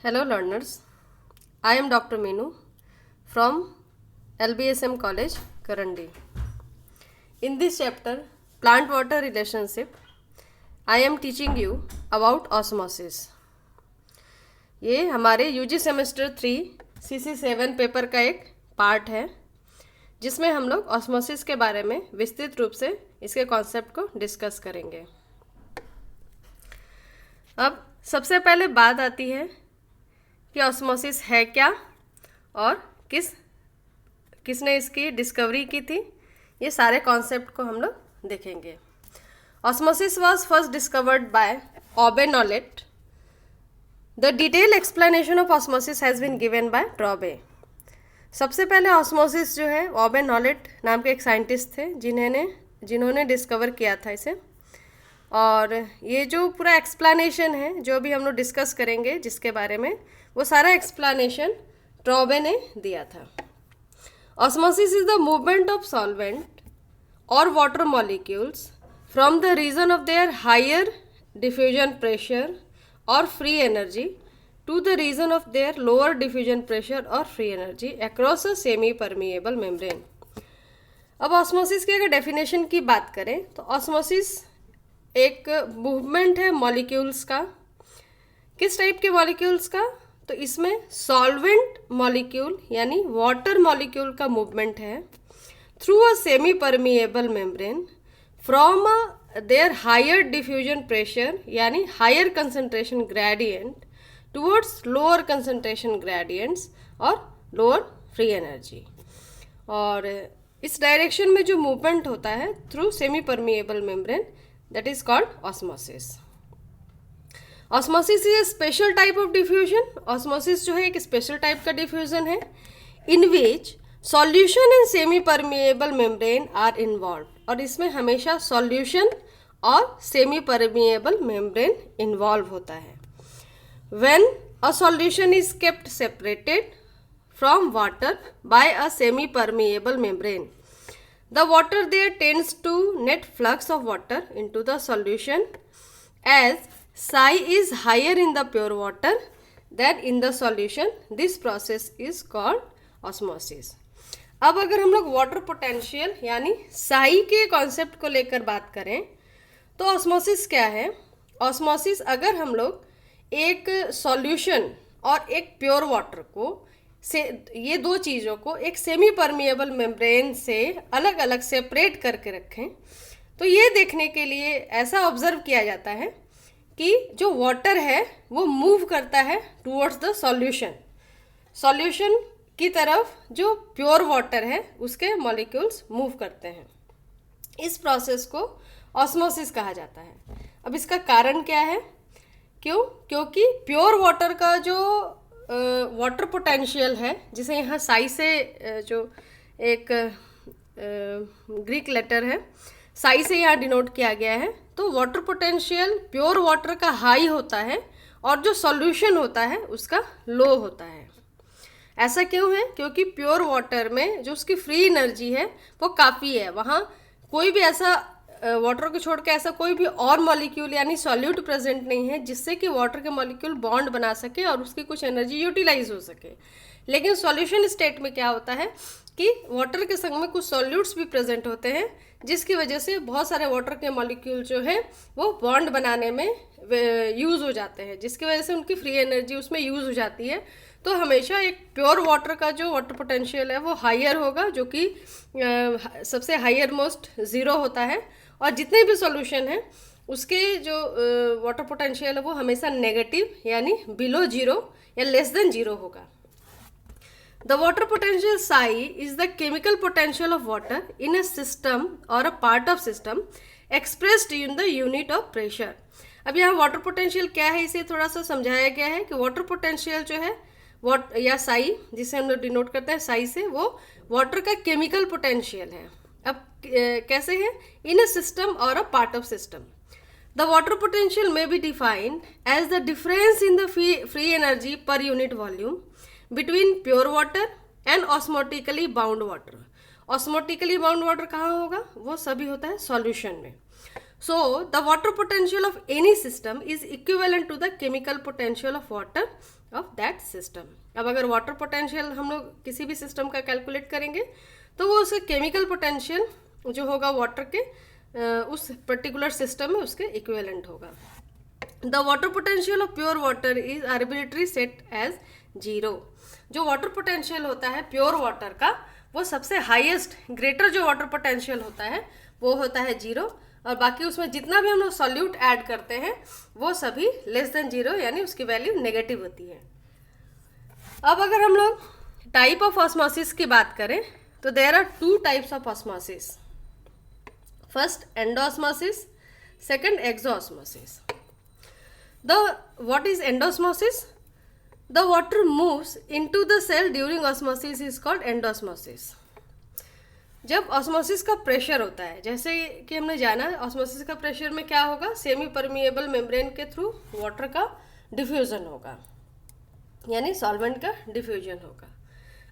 Hello learners, I am Dr. Meenu from LBSM College, Karandi. In this chapter, Plant-Water Relationship, I am teaching you about osmosis. ये हमारे UG semester 3 CC7 paper का एक part है जिसमें हम लोग osmosis के बारे में विस्तृत रूप से इसके कॉन्सेप्ट को डिस्कस करेंगे। अब सबसे पहले बात आती है कि ऑस्मोसिस है क्या और किसने इसकी डिस्कवरी की थी। ये सारे कॉन्सेप्ट को हम लोग देखेंगे। Osmosis was first discovered by Abbe Nollet. The detail explanation of osmosis has been given by Traube. सबसे पहले ऑस्मोसिस जो है ऑबे नॉलेट नाम के एक साइंटिस्ट थे जिन्होंने डिस्कवर किया था इसे। और ये जो पूरा एक्सप्लेनेशन है जो भी हम लोग डिस्कस करेंगे जिसके बारे में, वो सारा एक्सप्लेनेशन ट्रॉबे ने दिया था। Osmosis is the movement of solvent or water molecules from the region of their higher diffusion pressure or free energy to the region of their lower diffusion pressure or free energy across a semi permeable membrane. अब osmosis की अगर definition की बात करें तो osmosis एक movement है molecules का। किस टाइप के मॉलिक्यूल्स का? तो इसमें सॉल्वेंट मॉलिक्यूल यानी वाटर मॉलिक्यूल का मूवमेंट है through a semi permeable membrane from their higher diffusion pressure यानी higher concentration gradient towards lower concentration gradients और लोअर फ्री एनर्जी। और इस डायरेक्शन में जो मूवमेंट होता है through semi permeable membrane, that is called osmosis. Osmosis is a special type of diffusion. Osmosis जो है एक स्पेशल टाइप का डिफ्यूजन है in which solution and semi permeable membrane are involve. और इसमें हमेशा सॉल्यूशन और सेमी परमिएबल मेम्ब्रेन इन्वॉल्व होता है। When a solution is kept separated from water bye a semi permeable membrane, the water there tends to net flux of water into the solution as psi is higher in the pure water than in the solution. This process is called osmosis. अब अगर हम लोग water potential यानी psi के concept को लेकर बात करें तो ऑस्मोसिस क्या है? ऑस्मोसिस अगर हम लोग एक सॉल्यूशन और एक प्योर वाटर को से ये दो चीज़ों को एक सेमी परमिएबल मेम्ब्रेन से अलग अलग सेपरेट करके रखें तो ये देखने के लिए ऐसा ऑब्जर्व किया जाता है कि जो वाटर है वो मूव करता है टुवर्ड्स द सॉल्यूशन की तरफ। जो प्योर वाटर है उसके मॉलिक्यूल्स मूव करते हैं। इस प्रोसेस को ऑस्मोसिस कहा जाता है। अब इसका कारण क्या है? क्योंकि प्योर वाटर का जो वाटर पोटेंशियल है, जिसे यहाँ साई से जो एक ग्रीक लेटर है साई से यहाँ डिनोट किया गया है, तो वाटर पोटेंशियल प्योर वाटर का हाई होता है और जो सॉल्यूशन होता है उसका लो होता है। ऐसा क्यों है? क्योंकि प्योर वाटर में जो उसकी फ्री एनर्जी है वो काफ़ी है। वहाँ कोई भी ऐसा वाटर को छोड़ के ऐसा कोई भी और मॉलिक्यूल यानी सॉल्यूट प्रेजेंट नहीं है जिससे कि वाटर के मॉलिक्यूल बॉन्ड बना सके और उसकी कुछ एनर्जी यूटिलाइज हो सके। लेकिन सॉल्यूशन स्टेट में क्या होता है कि वाटर के संग में कुछ सॉल्यूट्स भी प्रेजेंट होते हैं जिसकी वजह से बहुत सारे वाटर के मॉलिक्यूल जो है वो बॉन्ड बनाने में यूज़ हो जाते हैं, जिसकी वजह से उनकी फ्री एनर्जी उसमें यूज़ हो जाती है। तो हमेशा एक प्योर वाटर का जो वाटर पोटेंशियल है वो हायर होगा, जो कि सबसे हायर मोस्ट ज़ीरो होता है। और जितने भी सॉल्यूशन हैं उसके जो वाटर पोटेंशियल है वो हमेशा नेगेटिव यानी बिलो जीरो या लेस देन जीरो होगा। The water potential psi is the chemical potential of water in a system or a part of system expressed in the unit of pressure. अब यहाँ water potential क्या है इसे थोड़ा सा समझाया गया है कि वाटर पोटेंशियल जो है या साई, जिसे हम लोग डिनोट करते हैं साई से, वो वाटर का केमिकल पोटेंशियल है। अब कैसे है? इन a system or a part of system the water potential may be defined as the difference in the free energy per unit volume between pure water and osmotically bound water. Osmotically bound water कहाँ होगा? वो सभी होता है solution में। So the water potential of any system is equivalent to the chemical potential of water of that system. अब अगर water potential हम लोग किसी भी सिस्टम का कैलकुलेट करेंगे तो वो उसके केमिकल पोटेंशियल जो होगा वाटर के उस पर्टिकुलर सिस्टम में उसके इक्विवेलेंट होगा. The water potential of pure water is arbitrary set as 0. जो वाटर पोटेंशियल होता है प्योर वाटर का वो सबसे हाईएस्ट ग्रेटर जो वाटर पोटेंशियल होता है वो होता है 0, और बाकी उसमें जितना भी हम लोग सॉल्यूट ऐड करते हैं वो सभी लेस देन 0 यानी उसकी वैल्यू नेगेटिव होती है. अब अगर हम लोग टाइप ऑफ ऑस्मोसिस की बात करें तो there are 2 types of osmosis. First endosmosis, second exosmosis. What is endosmosis? The water moves into the cell during osmosis is called endosmosis. जब ऑस्मोसिस का प्रेशर होता है, जैसे कि हमने जाना ऑस्मोसिस का प्रेशर में क्या होगा, सेमी परमिएबल मेम्ब्रेन के थ्रू वाटर का डिफ्यूजन होगा यानी सॉल्वेंट का डिफ्यूजन होगा.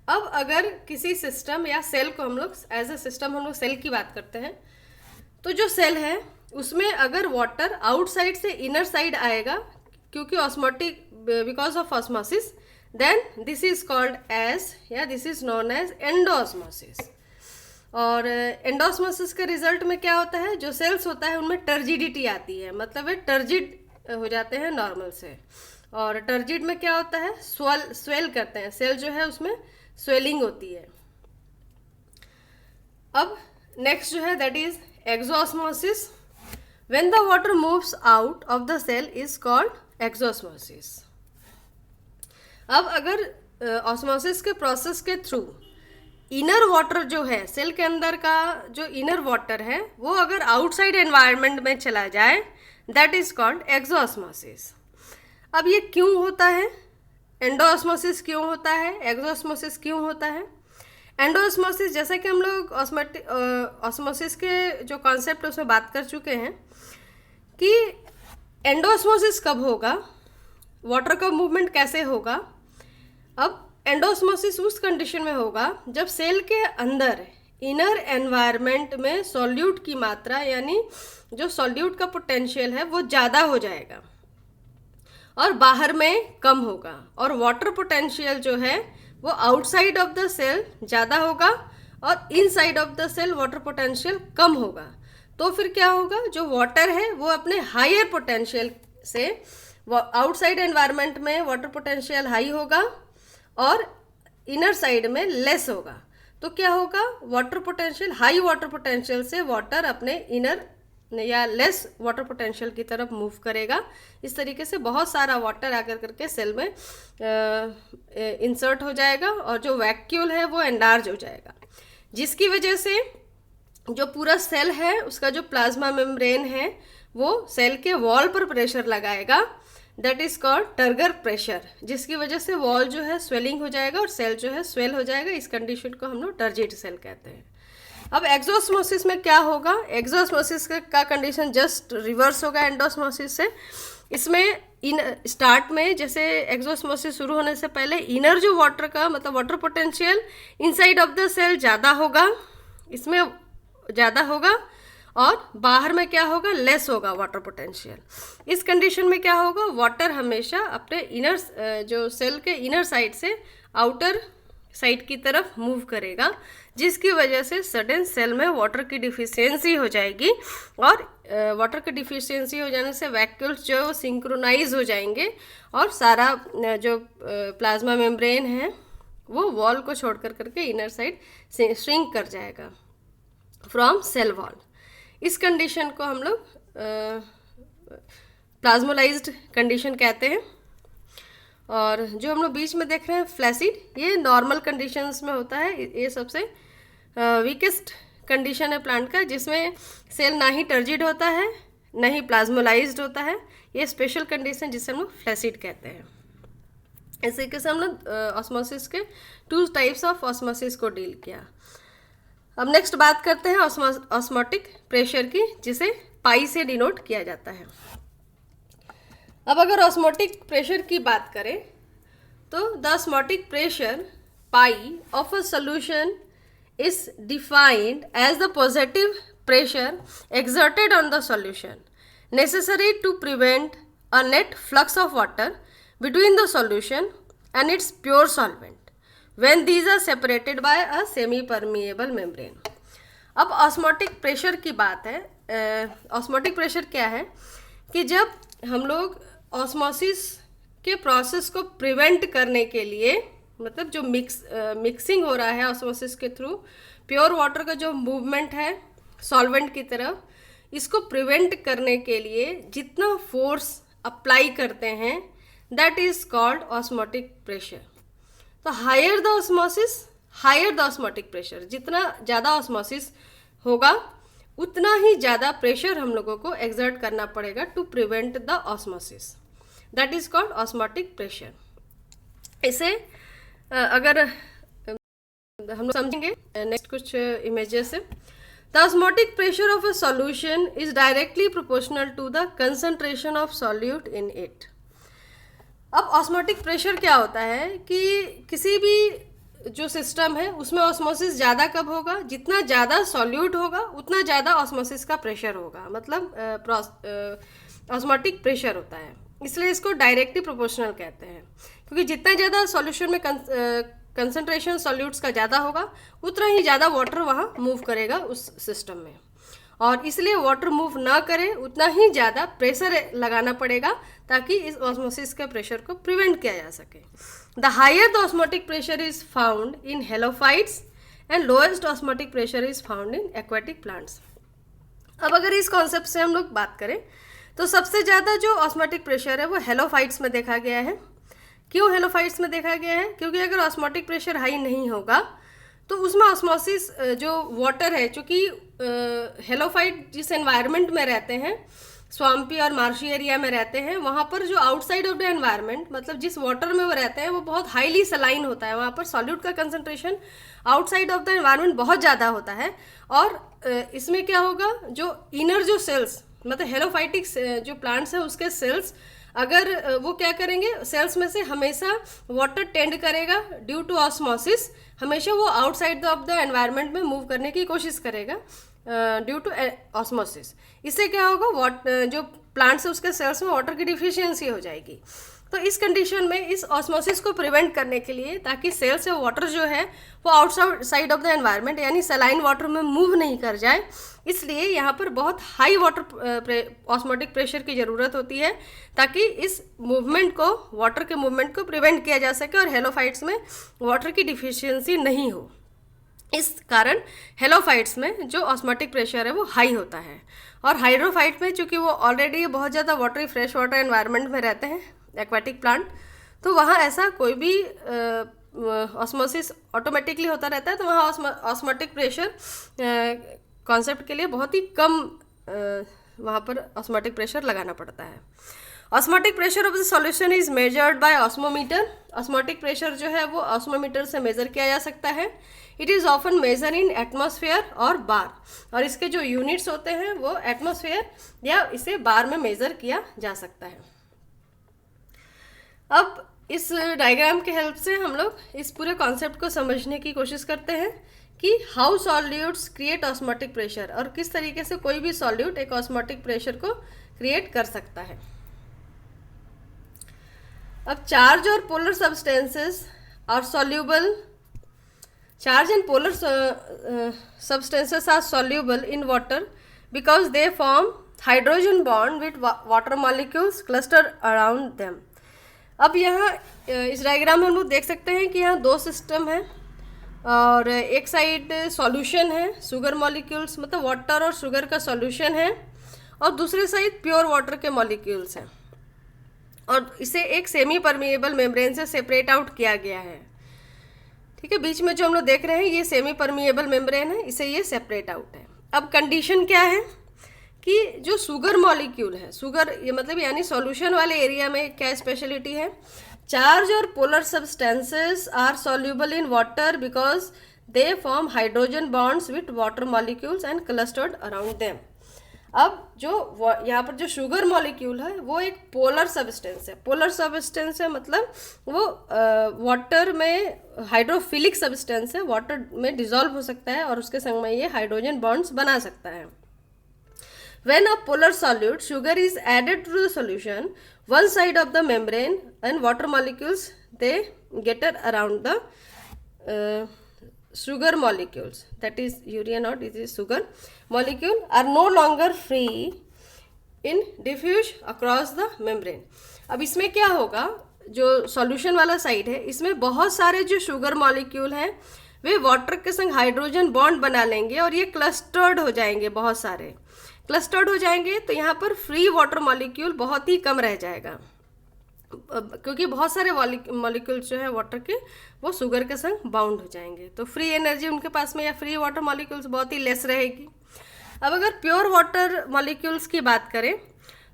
अब अगर किसी सिस्टम या सेल को हम लोग एज ए सिस्टम हम लोग सेल की बात करते हैं तो जो सेल है उसमें अगर वाटर आउटसाइड से इनर साइड आएगा क्योंकि osmotic because of osmosis, then this is called as या this is known as endosmosis. और एंडोस्मोसिस के रिजल्ट में क्या होता है, जो सेल्स होता है उनमें टर्जिडिटी आती है, मतलब वे टर्जिड हो जाते हैं नॉर्मल से. और टर्जिड में क्या होता है, स्वेल करते हैं सेल, जो है उसमें स्वेलिंग होती है. अब नेक्स्ट जो है that is exosmosis. When the water moves out of the cell is called exosmosis. अब अगर ऑस्मोसिस के प्रोसेस के थ्रू इनर वाटर जो है सेल के अंदर का जो इनर वाटर है वो अगर आउटसाइड एनवायरनमेंट में चला जाए दैट इज कॉल्ड एक्सोस्मोसिस. अब ये क्यों होता है, एंडोस्मोसिस क्यों होता है, एक्सोस्मोसिस क्यों होता है? एंडोस्मोसिस जैसा कि हम लोग ऑस्मोसिस के जो कॉन्सेप्ट उसमें बात कर चुके हैं कि एंडोस्मोसिस कब होगा, वाटर का मूवमेंट कैसे होगा. अब एंडोस्मोसिस उस कंडीशन में होगा जब सेल के अंदर इनर एनवायरनमेंट में सॉल्यूट की मात्रा यानी जो सॉल्यूट का पोटेंशियल है वो ज़्यादा हो जाएगा और बाहर में कम होगा, और वाटर पोटेंशियल जो है वो आउटसाइड ऑफ द सेल ज़्यादा होगा और inside of the cell water potential कम होगा. तो फिर क्या होगा, जो वाटर है वो अपने हायर पोटेंशियल से आउटसाइड एनवायरनमेंट में वाटर पोटेंशियल हाई होगा और इनर साइड में लेस होगा. तो क्या होगा, water potential high water potential से वाटर अपने इनर या लेस वाटर पोटेंशियल की तरफ मूव करेगा. इस तरीके से बहुत सारा वाटर आकर करके सेल में इंसर्ट हो जाएगा और जो वैक्यूल है वो एंडार्ज हो जाएगा, जिसकी वजह से जो पूरा सेल है उसका जो प्लाज्मा मेम्ब्रेन है वो सेल के वॉल पर प्रेशर लगाएगा, that is called turgor pressure, जिसकी वजह से वॉल जो है स्वेलिंग हो जाएगा और सेल जो है स्वेल हो जाएगा. इस कंडीशन को हम लोग टर्जिड सेल कहते हैं. अब एक्सोस्मोसिस में क्या होगा, एक्सोस्मोसिस का कंडीशन जस्ट रिवर्स होगा एंडोस्मोसिस से. इसमें इन स्टार्ट में जैसे एक्सोस्मोसिस शुरू होने से पहले इनर जो वाटर का मतलब water potential inside of the cell ज़्यादा होगा, इसमें ज़्यादा होगा, और बाहर में क्या होगा, लेस होगा वाटर पोटेंशियल. इस कंडीशन में क्या होगा, वाटर हमेशा अपने इनर जो सेल के इनर साइड से आउटर साइड की तरफ मूव करेगा, जिसकी वजह से सडन सेल में वाटर की डिफिशियंसी हो जाएगी, और वाटर की डिफिशियंसी हो जाने से वैक्यूल्स जो सिंक्रोनाइज हो जाएंगे और सारा जो प्लाज्मा मेम्ब्रेन है वो वॉल को छोड़ कर करके इनर साइड श्रिंक कर जाएगा फ्रॉम सेल वॉल. इस कंडीशन को हम लोग प्लाज्मोलाइज्ड कंडीशन कहते हैं. और जो हम लोग बीच में देख रहे हैं फ्लैसिड, ये नॉर्मल कंडीशंस में होता है. ये सबसे वीकेस्ट कंडीशन है प्लांट का, जिसमें सेल ना ही टर्जिड होता है ना ही प्लाज्मोलाइज्ड होता है. ये स्पेशल कंडीशन जिसे हम लोग फ्लैसिड कहते हैं. इस तरीके से हम लोग ऑस्मोसिस के 2 टाइप्स ऑफ ऑस्मोसिस को डील किया. अब नेक्स्ट बात करते हैं ऑस्मोटिक प्रेशर की, जिसे पाई से डिनोट किया जाता है. अब अगर ऑस्मोटिक प्रेशर की बात करें तो the osmotic pressure pi of a solution is defined as the positive pressure exerted on the solution necessary to prevent a net flux of water between the solution and its pure solvent when these are separated by a semi permeable membrane. अब osmotic pressure की बात है. Osmotic pressure क्या है कि जब हम लोग ऑस्मोसिस के प्रोसेस को प्रिवेंट करने के लिए, मतलब जो मिक्सिंग हो रहा है ऑस्मोसिस के थ्रू, प्योर वाटर का जो मूवमेंट है सॉल्वेंट की तरफ, इसको प्रिवेंट करने के लिए जितना फोर्स अप्लाई करते हैं that is called osmotic pressure. तो higher the osmosis higher the osmotic pressure, जितना ज़्यादा ऑस्मोसिस होगा उतना ही ज़्यादा प्रेशर हम लोगों को एक्सर्ट करना पड़ेगा to prevent the osmosis. That is called osmotic pressure. इसे अगर हम लोग समझेंगे नेक्स्ट कुछ इमेजेस से. The osmotic pressure of a solution is directly proportional to the concentration of solute in it. अब ऑस्मोटिक प्रेशर क्या होता है कि किसी भी जो सिस्टम है उसमें ऑस्मोसिस ज़्यादा कब होगा, जितना ज़्यादा सॉल्यूट होगा उतना ज़्यादा ऑस्मोसिस का प्रेशर होगा, मतलब ऑस्मोटिक प्रेशर होता है. इसलिए इसको डायरेक्टली प्रोपोर्शनल कहते हैं, क्योंकि जितना ज़्यादा सॉल्यूशन में कंसंट्रेशन सॉल्यूट्स का ज़्यादा होगा उतना ही ज़्यादा वाटर वहाँ मूव करेगा उस सिस्टम में, और इसलिए वाटर मूव ना करे उतना ही ज़्यादा प्रेशर लगाना पड़ेगा ताकि इस ऑस्मोसिस के प्रेशर को प्रिवेंट किया जा सके. The higher the osmotic pressure is found in halophytes and lowest osmotic pressure is found in aquatic plants. अब अगर इस कॉन्सेप्ट से हम लोग बात करें तो सबसे ज़्यादा जो ऑस्मोटिक प्रेशर है वो हेलोफाइट्स में देखा गया है. क्यों हेलोफाइट्स में देखा गया है? क्योंकि अगर ऑस्मोटिक प्रेशर हाई नहीं होगा तो उसमें ऑस्मोसिस जो वाटर है, चूँकि हेलोफाइट जिस एनवायरनमेंट में रहते हैं, स्वाम्पी और मार्शी एरिया में रहते हैं, वहाँ पर जो आउटसाइड ऑफ द एनवायरनमेंट, मतलब जिस वाटर में वो रहते हैं वो बहुत हाईली सलाइन होता है, वहाँ पर सॉल्यूट का concentration outside of the environment बहुत ज़्यादा होता है. और इसमें क्या होगा, जो इनर जो सेल्स, मतलब हेलोफाइटिक जो प्लांट्स हैं उसके सेल्स, अगर वो क्या करेंगे, सेल्स में से हमेशा वाटर टेंड करेगा ड्यू टू ऑस्मोसिस, हमेशा वो आउटसाइड ऑफ द एनवायरनमेंट में मूव करने की कोशिश करेगा ड्यू टू ऑस्मोसिस. इससे क्या होगा, जो प्लांट्स है उसके सेल्स में वाटर की डिफिशियंसी हो जाएगी. तो इस कंडीशन में इस ऑस्मोसिस को प्रिवेंट करने के लिए, ताकि सेल से वाटर जो है वो आउटसाइड ऑफ द एनवायरनमेंट यानी सलाइन वाटर में मूव नहीं कर जाए, इसलिए यहाँ पर बहुत हाई वाटर ऑस्मोटिक प्रेशर की ज़रूरत होती है ताकि इस मूवमेंट को, वाटर के मूवमेंट को प्रिवेंट किया जा सके और हेलोफाइट्स में वाटर की डिफिशियंसी नहीं हो. इस कारण हेलोफाइट्स में जो ऑस्मोटिक प्रेशर है वो हाई होता है. और हाइड्रोफाइट में चूँकि वो ऑलरेडी बहुत ज़्यादा वाटरी फ्रेश वाटर एनवायरनमेंट में रहते हैं एक्वाटिक प्लांट, तो वहाँ ऐसा कोई भी ऑस्मोसिस ऑटोमेटिकली होता रहता है, तो वहाँ ऑस्मोटिक प्रेशर कॉन्सेप्ट के लिए बहुत ही कम वहाँ पर ऑस्मोटिक प्रेशर लगाना पड़ता है. Osmotic pressure of the solution is measured by osmometer. Osmotic pressure जो है वो ऑस्मोमीटर से मेज़र किया जा सकता है. It is often measure in atmosphere और बार, और इसके जो यूनिट्स होते हैं वो एटमॉस्फेयर या इसे बार में मेज़र किया जा सकता है. अब इस डायग्राम के हेल्प से हम लोग इस पूरे कॉन्सेप्ट को समझने की कोशिश करते हैं कि how solutes create osmotic pressure, और किस तरीके से कोई भी सॉल्यूट एक ऑस्मोटिक प्रेशर को क्रिएट कर सकता है. अब चार्ज और polar substances are soluble. Charge and polar substances are soluble in water because they form hydrogen bond with water molecules clustered around them. अब यहाँ इस डायग्राम में हम लोग देख सकते हैं कि यहाँ दो सिस्टम हैं, और एक साइड सॉल्यूशन है, शुगर मॉलिक्यूल्स, मतलब वाटर और शुगर का सॉल्यूशन है, और दूसरे साइड प्योर वाटर के मॉलिक्यूल्स हैं, और इसे एक सेमी परमिएबल मेम्ब्रेन से सेपरेट आउट किया गया है. ठीक है, बीच में जो हम लोग देख रहे हैं ये सेमी परमिएबल मेम्ब्रेन है, इसे ये सेपरेट आउट है. अब कंडीशन क्या है कि जो शुगर मॉलिक्यूल है, शुगर ये मतलब यानी सॉल्यूशन वाले एरिया में क्या स्पेशलिटी है, चार्ज और polar substances are soluble in water because they form hydrogen bonds with water molecules and clustered around them. अब जो यहाँ पर जो शुगर मॉलिक्यूल है वो एक पोलर सब्सटेंस है। पोलर सब्सटेंस है मतलब वो वाटर में हाइड्रोफिलिक सब्सटेंस है, वाटर में डिजॉल्व हो सकता है और उसके संग में ये हाइड्रोजन बॉन्ड्स बना सकता है। When a polar solute sugar is added to the solution, one side of the membrane and water molecules they get around the sugar molecules, that is urea not, it is sugar molecule, are no longer free in diffuse across the membrane. अब इसमें क्या होगा, जो solution वाला side है इसमें बहुत सारे जो शुगर मॉलिक्यूल हैं वे वाटर के संग हाइड्रोजन बॉन्ड बना लेंगे और ये क्लस्टर्ड हो जाएंगे, बहुत सारे क्लस्टर्ड हो जाएंगे। तो यहाँ पर फ्री वाटर मॉलिक्यूल बहुत ही कम रह जाएगा, क्योंकि बहुत सारे मॉलिक्यूल्स जो है वाटर के वो शुगर के संग बाउंड हो जाएंगे। तो फ्री एनर्जी उनके पास में या फ्री वाटर मॉलिक्यूल्स बहुत ही लेस रहेगी। अब अगर प्योर वाटर मॉलिक्यूल्स की बात करें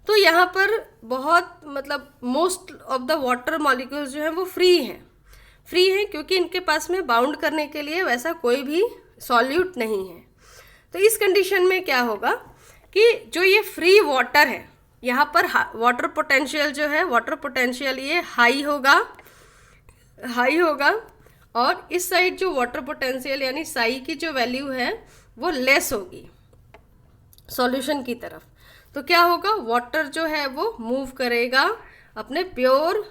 तो यहाँ पर बहुत मतलब most of the water molecules जो है वो फ्री हैं क्योंकि इनके पास में बाउंड करने के लिए वैसा कोई भी सॉल्यूट नहीं है। तो इस कंडीशन में क्या होगा कि जो ये फ्री वाटर है यहाँ पर वाटर पोटेंशियल जो है, वाटर पोटेंशियल ये हाई होगा और इस साइड जो वाटर पोटेंशियल यानी साई की जो वैल्यू है वो लेस होगी सॉल्यूशन की तरफ। तो क्या होगा, वाटर जो है वो मूव करेगा अपने प्योर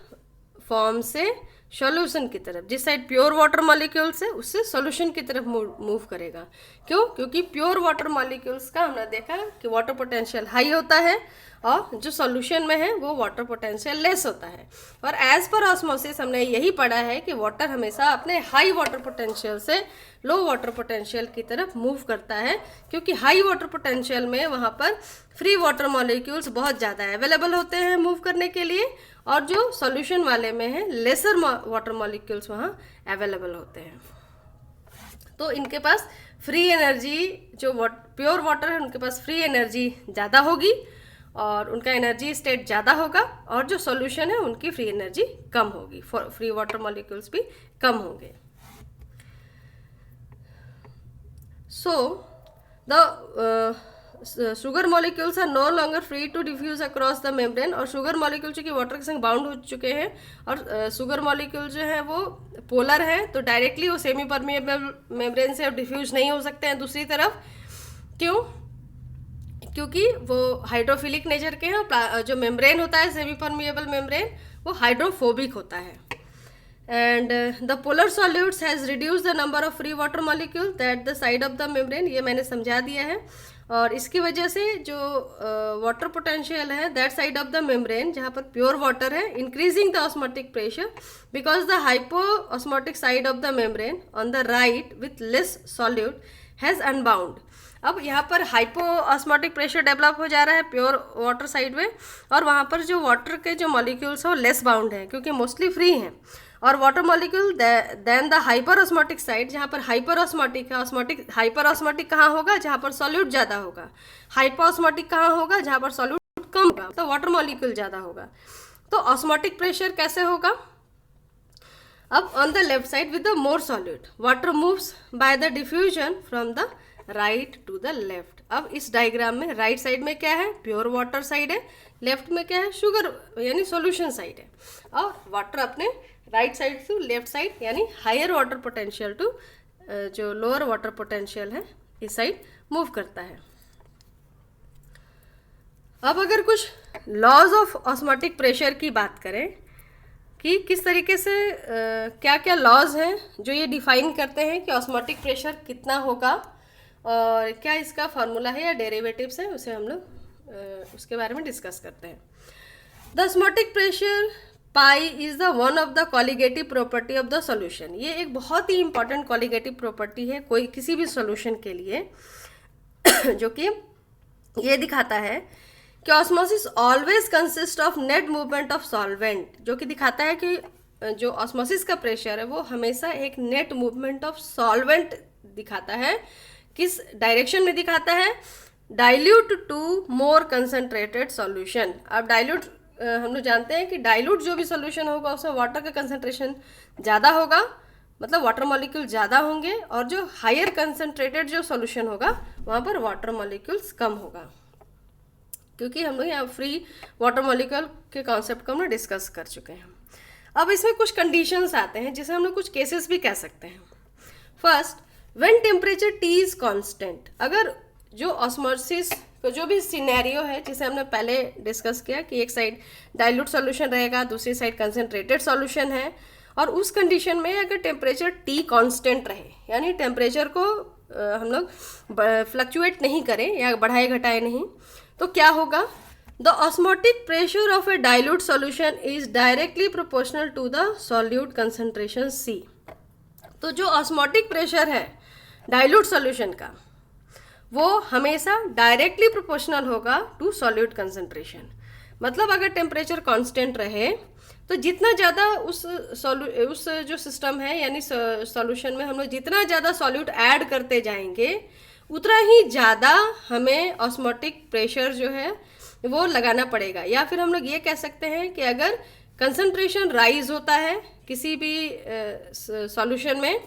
फॉर्म से सॉल्यूशन की तरफ। जिस साइड प्योर वाटर मॉलिक्यूल्स है उससे सॉल्यूशन की तरफ मूव करेगा। क्यों? क्योंकि प्योर वाटर मॉलिक्यूल्स का हमने देखा कि वाटर पोटेंशियल हाई होता है और जो सॉल्यूशन में है वो वाटर पोटेंशियल लेस होता है। और एज पर ऑस्मोसिस हमने यही पढ़ा है कि वाटर हमेशा अपने हाई वाटर पोटेंशियल से लो वाटर पोटेंशियल की तरफ मूव करता है, क्योंकि हाई वाटर पोटेंशियल में वहाँ पर फ्री वाटर मॉलिक्यूल्स बहुत ज़्यादा अवेलेबल होते हैं मूव करने के लिए, और जो सॉल्यूशन वाले में है लेसर वाटर मॉलिक्यूल्स वहाँ अवेलेबल होते हैं। तो इनके पास फ्री एनर्जी, जो प्योर वाटर है उनके पास फ्री एनर्जी ज़्यादा होगी और उनका एनर्जी स्टेट ज़्यादा होगा, और जो सॉल्यूशन है उनकी फ्री एनर्जी कम होगी, फ्री वाटर मॉलिक्यूल्स भी कम होंगे। So the sugar molecules are no longer free to diffuse across the membrane. और शुगर मॉलिक्यूल चूँकि वाटर के संग बाउंड हो चुके हैं और शुगर मॉलिक्यूल जो है वो पोलर है, तो डायरेक्टली वो सेमी परमिएबल मेम्ब्रेन से डिफ्यूज नहीं हो सकते हैं दूसरी तरफ। क्यों? क्योंकि वो हाइड्रोफिलिक नेचर के हैं। जो मेम्ब्रेन होता है सेमी परमिएबल मेम्ब्रेन वो हाइड्रोफोबिक होता है। And the polar solutes has reduce the number of free water molecule that the side of the membrane, ये मैंने समझा दिया है। और इसकी वजह से जो वाटर पोटेंशियल है that side of the membrane जहाँ पर प्योर वाटर है, increasing the osmotic pressure because the hypo osmotic side of the membrane on the right with less solute has unbound. अब यहाँ पर हाइपो ऑस्मोटिक प्रेशर डेवलप हो जा रहा है प्योर वाटर साइड में, और वहाँ पर जो वाटर के जो मॉलिक्यूल्स हैं वो लेस बाउंड हैं क्योंकि मोस्टली फ्री हैं। और water molecule then the hyper osmotic side जहाँ पर हाइपर ऑस्मोटिक है, हाइपर ऑस्मोटिक कहाँ होगा, जहाँ पर सॉल्यूट ज़्यादा होगा। हाइपर ऑस्मोटिक कहाँ होगा, जहाँ पर सॉल्यूट कम होगा, तो वाटर मॉलिक्यूल ज़्यादा होगा। तो ऑस्मोटिक प्रेशर कैसे होगा? अब on the left side with the more solute water moves by the diffusion from the right to the left. अब इस डायग्राम में राइट साइड में क्या है, प्योर वाटर साइड है, लेफ्ट में क्या है, शुगर यानी सॉल्यूशन साइड है। और वाटर अपने right side to left side यानी हायर वाटर पोटेंशियल टू जो लोअर वाटर पोटेंशियल है इस साइड मूव करता है। अब अगर कुछ लॉज ऑफ ऑस्मोटिक प्रेशर की बात करें कि किस तरीके से क्या क्या लॉज हैं जो ये डिफाइन करते हैं कि ऑस्मोटिक प्रेशर कितना होगा और क्या इसका फार्मूला है या डेरिवेटिव्स है, उसे हम लोग उसके बारे में डिस्कस करते हैं। The osmotic pressure pi is the one of the colligative property of the solution. ये एक बहुत ही इंपॉर्टेंट कॉलिगेटिव प्रॉपर्टी है कोई किसी भी सॉल्यूशन के लिए जो कि ये दिखाता है कि osmosis always consist of net movement of solvent, जो कि दिखाता है कि जो ऑस्मोसिस का प्रेशर है वो हमेशा एक नेट मूवमेंट ऑफ सॉल्वेंट दिखाता है। किस डायरेक्शन में दिखाता है? Dilute to more concentrated solution. अब डाइल्यूट हम लोग जानते हैं कि डाइल्यूट जो भी सॉल्यूशन होगा उसमें वाटर का कंसनट्रेशन ज़्यादा होगा, मतलब वाटर मॉलिक्यूल ज़्यादा होंगे, और जो हायर कंसनट्रेटेड जो सॉल्यूशन होगा वहाँ पर वाटर मॉलिक्यूल्स कम होगा। क्योंकि हम लोग यहाँ फ्री वाटर मॉलिक्यूल के कॉन्सेप्ट को हम लोग डिस्कस कर चुके हैं। अब इसमें कुछ कंडीशंस आते हैं जिसे हम लोग कुछ केसेस भी कह सकते हैं। First, when temperature T is constant, अगर जो ऑस्मोसिस तो जो भी सिनेरियो है जिसे हमने पहले डिस्कस किया कि एक साइड डाइल्यूट सॉल्यूशन रहेगा, दूसरी साइड कंसनट्रेटेड सॉल्यूशन है, और उस कंडीशन में अगर टेम्परेचर टी कांस्टेंट रहे, यानी टेम्परेचर को हम लोग फ्लक्चुएट नहीं करें या बढ़ाए घटाए नहीं, तो क्या होगा? The osmotic pressure of a dilute solution is directly proportional to the solute concentration C. तो जो ऑस्मोटिक प्रेशर है डाइल्यूट सॉल्यूशन का, वो हमेशा डायरेक्टली प्रोपोर्शनल होगा टू सॉल्यूट कंसंट्रेशन। मतलब अगर टेम्परेचर कांस्टेंट रहे तो जितना ज़्यादा उस जो सिस्टम है यानी सॉल्यूशन में हम लोग जितना ज़्यादा सॉल्यूट ऐड करते जाएंगे उतना ही ज़्यादा हमें ऑस्मोटिक प्रेशर जो है वो लगाना पड़ेगा। या फिर हम लोग ये कह सकते हैं कि अगर कंसंट्रेशन राइज होता है किसी भी सॉल्यूशन में,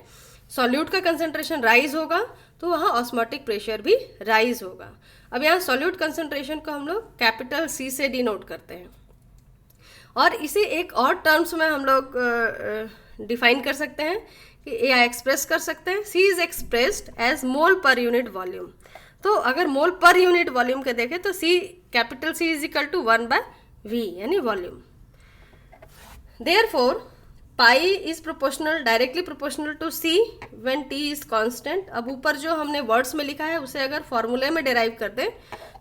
सॉल्यूट का कंसंट्रेशन राइज होगा तो वहाँ ऑस्मोटिक प्रेशर भी राइज होगा। अब यहाँ सॉल्यूट कंसंट्रेशन को हम लोग कैपिटल सी से डिनोट करते हैं, और इसे एक और टर्म्स में हम लोग डिफाइन कर सकते हैं कि या एक्सप्रेस कर सकते हैं। C is expressed as mole per unit volume. तो अगर मोल पर यूनिट वॉल्यूम के देखें तो C capital C is equal to 1/V यानी volume. Therefore pi is proportional directly proportional to C when T is constant. अब ऊपर जो हमने वर्ड्स में लिखा है उसे अगर फॉर्मूले में डिराइव कर दें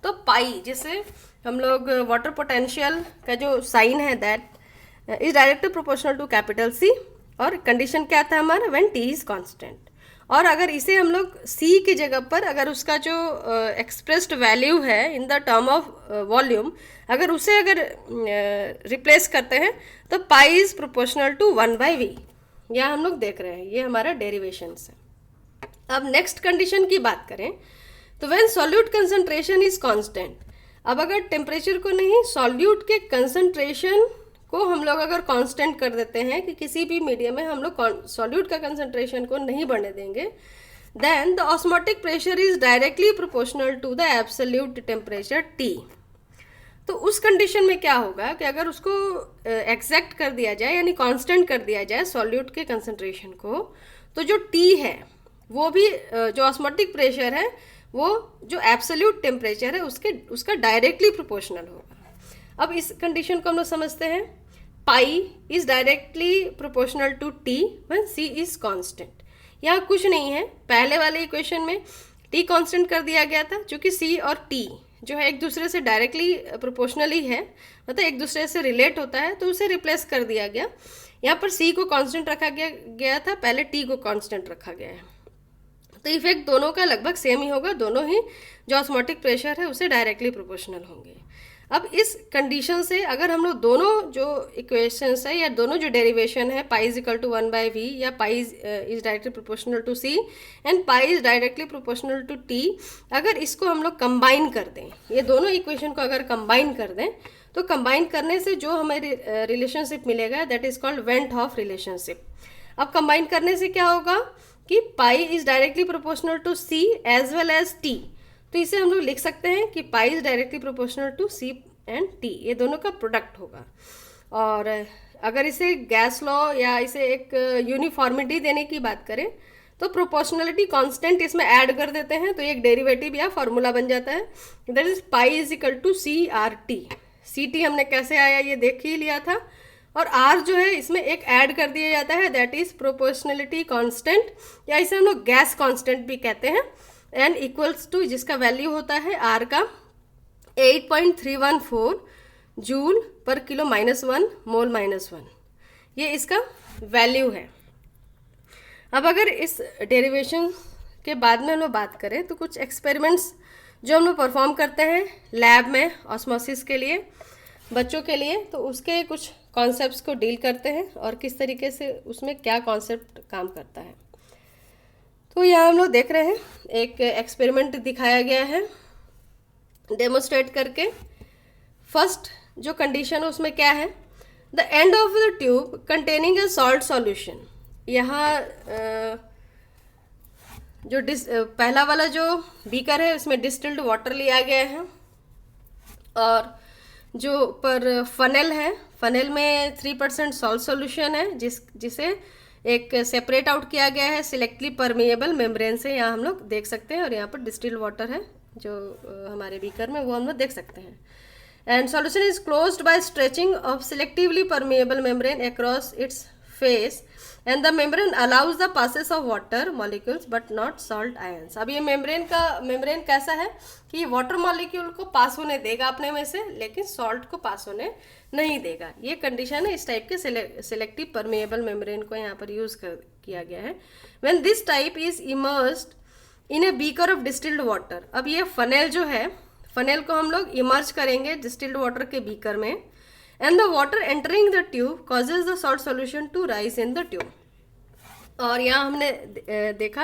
तो पाई, जिसे हम लोग वाटर पोटेंशियल का जो साइन है that is directly proportional to capital C, और कंडीशन क्या था हमारा? When T is constant. और अगर इसे हम लोग C की जगह पर अगर उसका जो एक्सप्रेस्ड वैल्यू है in the term of volume, अगर उसे अगर रिप्लेस करते हैं तो पाई इज प्रोपोर्शनल टू 1/V। यह हम लोग देख रहे हैं, ये हमारा डेरिवेशन है। अब नेक्स्ट कंडीशन की बात करें तो when solute concentration is constant. अब अगर टेम्परेचर को नहीं, सॉल्यूट के कंसंट्रेशन को हम लोग अगर कांस्टेंट कर देते हैं कि किसी भी मीडियम में हम लोग सॉल्यूट का कंसंट्रेशन को नहीं बढ़ने देंगे, then the osmotic pressure is directly proportional to the absolute temperature T। तो उस कंडीशन में क्या होगा कि अगर उसको एग्जैक्ट कर दिया जाए यानी कांस्टेंट कर दिया जाए सॉल्यूट के कंसंट्रेशन को, तो जो T है वो भी जो ऑस्मोटिक प्रेशर है वो जो एब्सोल्यूट टेम्परेचर है उसका डायरेक्टली प्रोपोर्शनल होगा। अब इस कंडीशन को हम लोग समझते हैं, pi is directly proportional to T when C is constant. यहाँ कुछ नहीं है, पहले वाले इक्वेशन में टी कांस्टेंट कर दिया गया था, चूँकि सी और टी जो है एक दूसरे से डायरेक्टली प्रोपोर्शनली है, मतलब एक दूसरे से रिलेट होता है, तो उसे रिप्लेस कर दिया गया। यहाँ पर सी को कांस्टेंट रखा गया था, पहले टी को कांस्टेंट रखा गया है, तो इफेक्ट दोनों का लगभग सेम ही होगा, दोनों ही जो ऑस्मोटिक प्रेशर है उसे डायरेक्टली प्रोपोर्शनल होंगे। अब इस कंडीशन से अगर हम लोग दोनों जो इक्वेशंस है या दोनों जो डेरिवेशन है, पाई इज इक्वल टू 1/V या pi is directly proportional to C and pi is directly proportional to T, अगर इसको हम लोग कंबाइन कर दें, ये दोनों इक्वेशन को अगर कंबाइन कर दें, तो कंबाइन करने से जो हमें रिलेशनशिप मिलेगा that is called van't Hoff relationship. अब कंबाइन करने से क्या होगा कि pi is directly proportional to C as well as T, तो इसे हम लोग लिख सकते हैं कि pi is directly proportional to C and T, ये दोनों का प्रोडक्ट होगा। और अगर इसे गैस लॉ या इसे एक यूनिफॉर्मिटी देने की बात करें तो प्रोपोर्शनलिटी कांस्टेंट इसमें ऐड कर देते हैं, तो एक डेरिवेटिव या फॉर्मूला बन जाता है, that is pi is equal to CRT। CT हमने कैसे आया ये देख ही लिया था, और R जो है इसमें एक ऐड कर दिया जाता है, दैट इज प्रोपोर्शनलिटी कांस्टेंट, या इसे हम लोग गैस कांस्टेंट भी कहते हैं, एंड इक्वल्स टू जिसका वैल्यू होता है R का 8.314 जूल पर किलो -1 मोल -1, ये इसका वैल्यू है। अब अगर इस डेरिवेशन के बाद में हम लोग बात करें तो कुछ एक्सपेरिमेंट्स जो हम लोग परफॉर्म करते हैं लैब में ऑस्मोसिस के लिए बच्चों के लिए, तो उसके कुछ कॉन्सेप्ट्स को डील करते हैं और किस तरीके से उसमें क्या कॉन्सेप्ट काम करता है। तो यहाँ हम लोग देख रहे हैं एक एक्सपेरिमेंट दिखाया गया है डेमोस्ट्रेट करके। फर्स्ट जो कंडीशन है उसमें क्या है, the end of the tube containing A salt solution. यहाँ जो पहला वाला जो बीकर है उसमें डिस्टिल्ड वाटर लिया गया है, और जो पर फनेल है, फनेल में 3% सॉल्ट सॉल्यूशन है, जिसे एक सेपरेट आउट किया गया है सिलेक्टली परमिएबल मेम्ब्रेन से, यहाँ हम लोग देख सकते हैं। और यहाँ पर डिस्टिल्ड वाटर है जो हमारे बीकर में, वो हम लोग देख सकते हैं। And solution is closed by stretching of selectively permeable membrane across its face and the membrane allows the passes of water molecules but not salt ions. अब ये मेम्ब्रेन कैसा है कि वाटर मॉलिक्यूल को पास होने देगा अपने में से, लेकिन सॉल्ट को पास होने नहीं देगा। ये कंडीशन है इस टाइप के सिलेक्टिव परमिएबल मेम्ब्रेन को यहाँ पर यूज किया गया है। When this type is immersed in a beaker of distilled water. अब ये फनेल जो है, फनेल को हम लोग इमर्ज करेंगे डिस्टिल्ड वाटर के बीकर में, and the water entering the tube causes the salt solution to rise in the tube. और यहाँ हमने देखा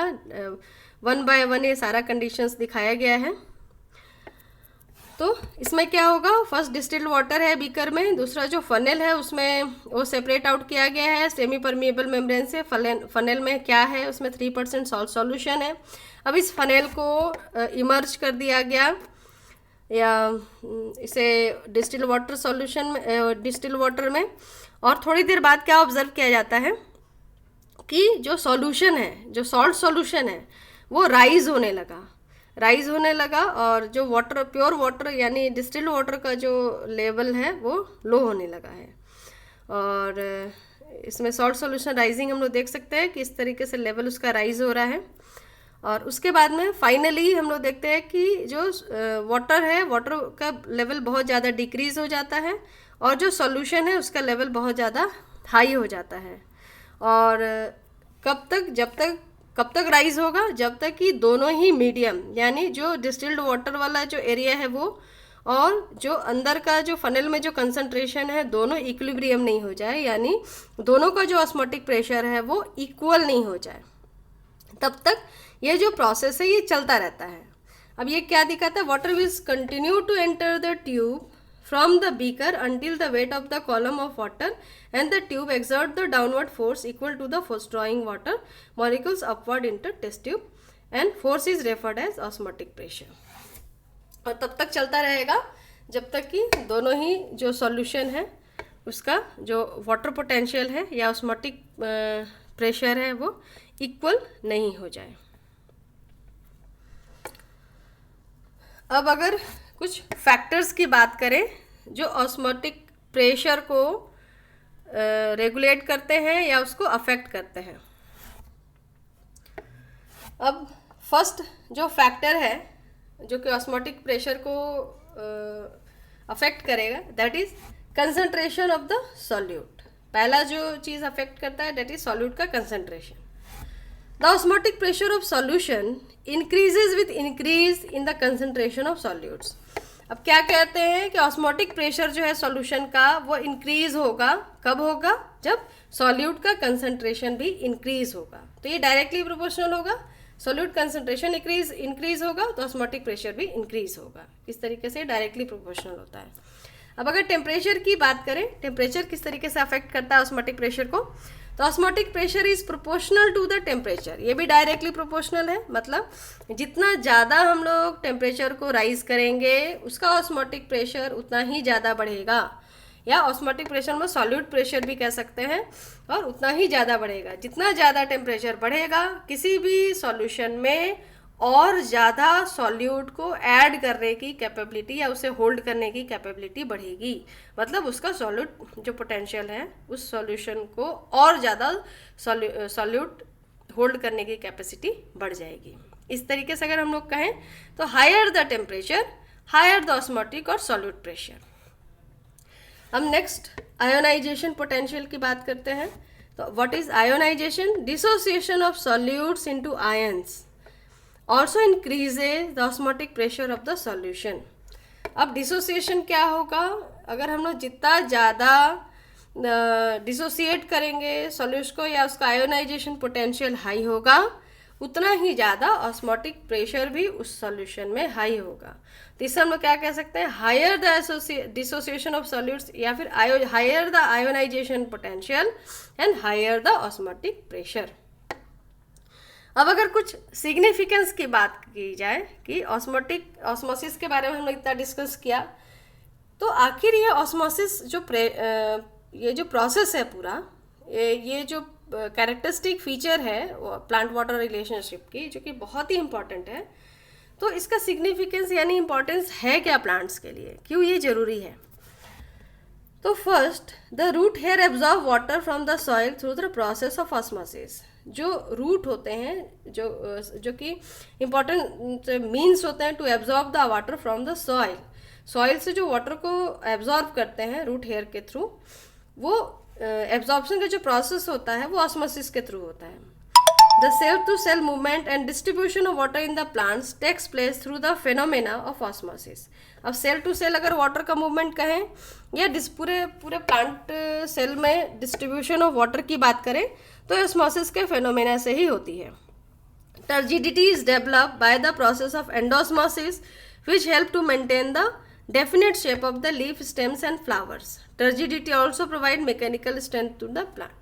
1 by 1 ये सारा कंडीशंस दिखाया गया है। तो इसमें क्या होगा, फर्स्ट डिस्टिल्ड वाटर है बीकर में, दूसरा जो फनेल है उसमें वो सेपरेट आउट किया गया है सेमी परमिएबल मेम्ब्रेन से। फनेल में क्या है, उसमें 3% सॉल्ट सॉल्यूशन है। अब इस फनेल को इमर्ज कर दिया गया, या इसे डिस्टिल्ड वाटर सॉल्यूशन में, डिस्टिल्ड वाटर में। और थोड़ी देर बाद क्या ऑब्जर्व किया जाता है कि जो सॉल्यूशन है, जो सॉल्ट सॉल्यूशन है, वो राइज होने लगा और जो वाटर, प्योर वाटर यानी डिस्टिल्ड वाटर का जो लेवल है वो लो होने लगा है। और इसमें सॉल्ट सॉल्यूशन राइजिंग हम लोग देख सकते हैं कि इस तरीके से लेवल उसका राइज हो रहा है। और उसके बाद में फाइनली हम लोग देखते हैं कि जो वाटर है, वाटर का लेवल बहुत ज़्यादा डिक्रीज़ हो जाता है और जो सॉल्यूशन है उसका लेवल बहुत ज़्यादा हाई हो जाता है। और कब तक राइज होगा, जब तक कि दोनों ही मीडियम, यानी जो डिस्टिल्ड वाटर वाला जो एरिया है वो और जो अंदर का जो फनेल में जो कंसंट्रेशन है, दोनों इक्विलिब्रियम नहीं हो जाए, यानी दोनों का जो ऑस्मोटिक प्रेशर है वो इक्वल नहीं हो जाए, तब तक ये जो प्रोसेस है ये चलता रहता है। अब ये क्या दिखाता है, water will continue to enter the tube from the beaker until the weight of the column of water and the tube exert the downward force equal to the force drawing water molecules upward into test tube and force is referred as osmotic pressure। और तब तक चलता रहेगा जब तक कि दोनों ही जो सॉल्यूशन है उसका जो वाटर पोटेंशियल है या ऑस्मोटिक प्रेशर है वो इक्वल नहीं हो जाए। अब अगर कुछ फैक्टर्स की बात करें जो ऑस्मोटिक प्रेशर को रेगुलेट करते हैं या उसको अफेक्ट करते हैं। अब फर्स्ट जो फैक्टर है जो कि ऑस्मोटिक प्रेशर को अफेक्ट करेगा, that is concentration of the solute. पहला जो चीज़ अफेक्ट करता है दैट इज सॉल्यूट का concentration. The osmotic pressure of solution increases with increase in the concentration of solutes। अब क्या कहते हैं कि ऑस्मोटिक प्रेशर जो है सॉल्यूशन का वो इंक्रीज होगा, कब होगा, जब सॉल्यूट का कंसंट्रेशन भी इंक्रीज होगा। तो ये डायरेक्टली प्रोपोर्शनल होगा, सॉल्यूट कंसंट्रेशन इंक्रीज होगा तो ऑस्मोटिक प्रेशर भी इंक्रीज होगा। इस तरीके से डायरेक्टली प्रोपोर्शनल होता है। अब अगर टेम्परेचर की बात करें, टेम्परेचर किस तरीके से अफेक्ट करता है ऑस्मोटिक प्रेशर को, तो osmotic pressure is proportional to the temperature. ये भी डायरेक्टली प्रोपोर्शनल है, मतलब जितना ज़्यादा हम लोग टेम्परेचर को राइज करेंगे उसका ऑस्मोटिक प्रेशर उतना ही ज़्यादा बढ़ेगा, या ऑस्मोटिक प्रेशर में सॉल्यूट प्रेशर भी कह सकते हैं, और उतना ही ज़्यादा बढ़ेगा। जितना ज़्यादा टेम्परेचर बढ़ेगा किसी भी सॉल्यूशन में और ज़्यादा सॉल्यूट को ऐड करने की कैपेबिलिटी या उसे होल्ड करने की कैपेबिलिटी बढ़ेगी, मतलब उसका सॉल्यूट जो पोटेंशियल है उस सॉल्यूशन को और ज़्यादा सॉल्यूट होल्ड करने की कैपेसिटी बढ़ जाएगी। इस तरीके से अगर हम लोग कहें तो higher the temperature higher the osmotic और सॉल्यूट प्रेशर। हम नेक्स्ट आयोनाइजेशन पोटेंशियल की बात करते हैं। तो what is ionization? Dissociation of solutes into ions also increases the osmotic pressure of the solution। अब डिसोसिएशन क्या होगा, अगर हम लोग जितना ज़्यादा डिसोसिएट करेंगे सॉल्यूशन को या उसका आयोनाइजेशन पोटेंशियल हाई होगा उतना ही ज़्यादा ऑस्मोटिक प्रेशर भी उस सॉल्यूशन में हाई होगा। तो इससे हम लोग क्या कह सकते हैं, higher the dissociation of solutes या फिर higher the ionization potential and higher the osmotic pressure. अब अगर कुछ सिग्निफिकेंस की बात की जाए कि ऑस्मोसिस के बारे में हम लोग इतना डिस्कस किया तो आखिर ये ऑस्मोसिस ये जो प्रोसेस है पूरा, ये जो कैरेक्टरिस्टिक फीचर है प्लांट वाटर रिलेशनशिप की, जो कि बहुत ही इम्पॉर्टेंट है, तो इसका सिग्निफिकेंस यानी इम्पॉर्टेंस है क्या प्लांट्स के लिए, क्यों ये ज़रूरी है? तो first, the root hair absorb water from the soil through the process of osmosis. जो रूट होते हैं, जो कि इम्पॉर्टेंट मीन्स होते हैं to absorb the water from the soil, soil से जो वाटर को एब्जॉर्ब करते हैं रूट हेयर के थ्रू, वो एब्जॉर्प्शन का जो प्रोसेस होता है वो ऑस्मोसिस के थ्रू होता है। The cell to cell movement and distribution of water in the plants takes place through the phenomena of osmosis. अब सेल टू सेल अगर वाटर का मूवमेंट कहें या पूरे प्लांट सेल में डिस्ट्रीब्यूशन ऑफ वाटर की बात करें तो ऑस्मोसिस के फेनोमेना से ही होती है। Turgidity is developed by the process of endosmosis which help to maintain the definite shape of the leaf, stems and flowers. Turgidity also provide mechanical strength to the plant.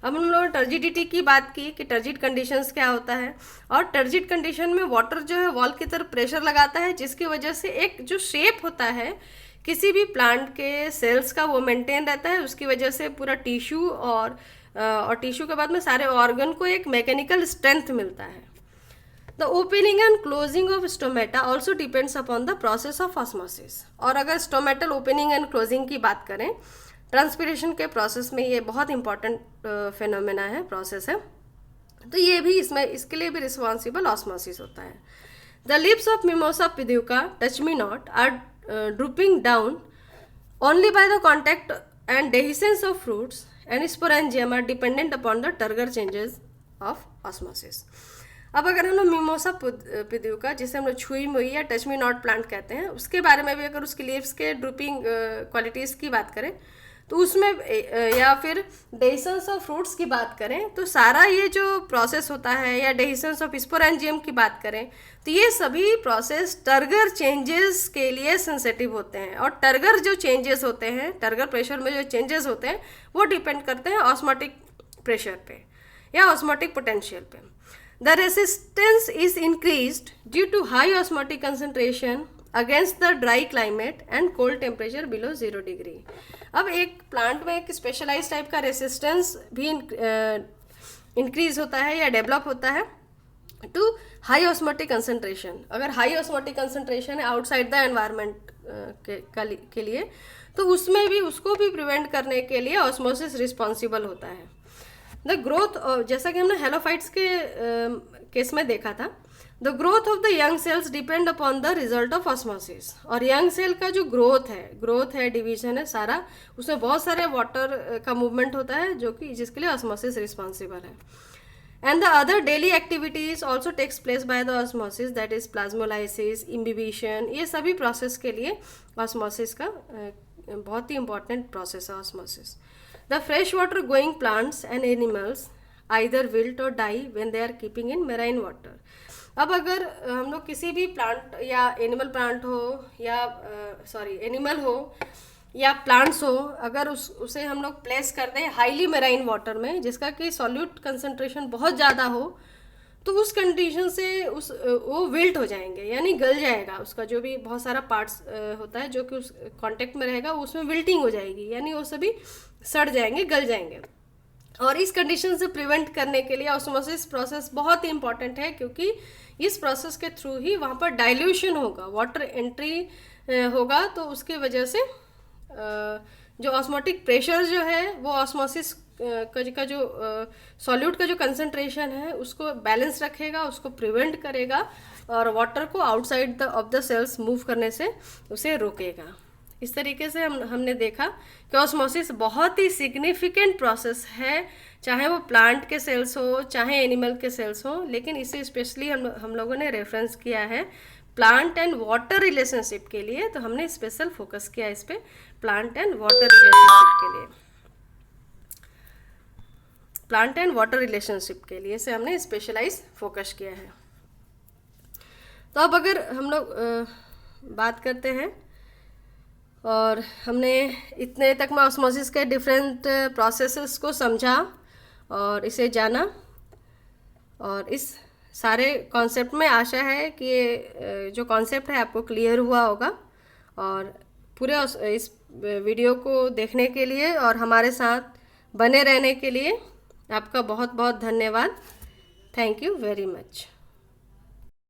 अब हम लोगों ने turgidity की बात की कि टर्जिड कंडीशंस क्या होता है, और टर्जिड कंडीशन में वाटर जो है वॉल की तरफ प्रेशर लगाता है, जिसकी वजह से एक जो शेप होता है किसी भी प्लांट के सेल्स का वो मेंटेन रहता है। उसकी वजह से पूरा टिश्यू और टिश्यू के बाद में सारे ऑर्गन को एक मैकेनिकल स्ट्रेंथ मिलता है। The opening and closing of stomata also depends upon the process of osmosis. और अगर stomatal opening and closing की बात करें, ट्रांसपिरेशन के प्रोसेस में ये बहुत इंपॉर्टेंट फेनोमेना है, प्रोसेस है, तो ये भी इसके लिए भी रिस्पॉन्सिबल ऑस्मोसिस होता है। The leaves of Mimosa pudica, touch me not, are drooping down only by the contact and dehiscence of fruits, and sporangium are dependent upon the turgor changes of osmosis. अब अगर हम लोग mimosa पुदिका, जिसे हम लोग छुई मुई या टच मी नॉट प्लांट कहते हैं, उसके बारे में भी अगर उसकी लीव्स के ड्रूपिंग क्वालिटीज़ की बात करें तो उसमें या फिर डेहिसेंस ऑफ फ्रूट्स की बात करें तो सारा ये जो प्रोसेस होता है, या डेहिसेंस ऑफ स्पोरेंजियम की बात करें तो ये सभी प्रोसेस टर्गर चेंजेस के लिए सेंसिटिव होते हैं। और टर्गर जो चेंजेस होते हैं, टर्गर प्रेशर में जो चेंजेस होते हैं वो डिपेंड करते हैं ऑस्मोटिक प्रेशर पे या ऑस्मोटिक पोटेंशियल पे। The resistance is increased due to high osmotic concentration against the dry climate and cold temperature below 0 degree. अब एक प्लांट में एक स्पेशलाइज टाइप का रेसिस्टेंस भी इंक्रीज होता है या डेवलप होता है टू हाई ऑस्मोटिक कंसनट्रेशन। अगर हाई ऑस्मोटिक कंसनट्रेशन है आउटसाइड द एनवायरनमेंट के लिए, तो उसमें भी उसको भी प्रिवेंट करने के लिए ऑस्मोसिस रिस्पॉन्सिबल होता है। द ग्रोथ, जैसा कि हमने हेलोफाइट्स के केस में देखा था, the growth of the young cells depend upon the result of osmosis. और यंग सेल का जो ग्रोथ है डिवीजन है सारा, उसमें बहुत सारे वाटर का मूवमेंट होता है जो कि जिसके लिए ऑस्मोसिस रिस्पॉन्सिबल है। And the other daily activities also takes place by the osmosis, that is plasmolysis, imbibition, ये सभी प्रोसेस के लिए ऑस्मोसिस का बहुत ही इंपॉर्टेंट प्रोसेस है osmosis. The freshwater going plants and animals either wilt or die when they are keeping in marine water. अब अगर हम लोग किसी भी प्लांट या एनिमल प्लांट हो या एनिमल हो या प्लांट्स हो, अगर उसे हम लोग प्लेस कर दें हाईली मेराइन वाटर में, जिसका कि सॉल्यूट कंसंट्रेशन बहुत ज़्यादा हो, तो उस कंडीशन से वो विल्ट हो जाएंगे, यानी गल जाएगा। उसका जो भी बहुत सारा पार्ट्स होता है जो कि उस कांटेक्ट में रहेगा, उसमें विल्टिंग हो जाएगी, यानी वो सभी सड़ जाएंगे, गल जाएंगे। और इस कंडीशन से प्रिवेंट करने के लिए ऑस्मोसिस प्रोसेस बहुत ही इंपॉर्टेंट है, क्योंकि इस प्रोसेस के थ्रू ही वहाँ पर डाइल्यूशन होगा, वाटर एंट्री होगा, तो उसकी वजह से जो ऑस्मोटिक प्रेशर जो है वो ऑस्मोसिस का जो सॉल्यूट का जो कंसंट्रेशन है उसको बैलेंस रखेगा, उसको प्रिवेंट करेगा और वाटर को outside of the cells move करने से उसे रोकेगा। इस तरीके से हमने देखा कि ऑस्मोसिस बहुत ही सिग्निफिकेंट प्रोसेस है, चाहे वो प्लांट के सेल्स हो चाहे एनिमल के सेल्स हो, लेकिन इसे स्पेशली हम लोगों ने रेफरेंस किया है प्लांट एंड वाटर रिलेशनशिप के लिए, तो हमने स्पेशल फोकस किया इस पे प्लांट एंड वाटर रिलेशनशिप के लिए। प्लांट एंड वाटर रिलेशनशिप के लिए से हमने स्पेशलाइज फोकस किया है। तो अब अगर हम लोग बात करते हैं, और हमने इतने तक में ऑस्मोसिस के डिफरेंट प्रोसेसेस को समझा और इसे जाना, और इस सारे कॉन्सेप्ट में आशा है कि ये जो कॉन्सेप्ट है आपको क्लियर हुआ होगा। और पूरे इस वीडियो को देखने के लिए और हमारे साथ बने रहने के लिए आपका बहुत बहुत धन्यवाद। Thank you very much.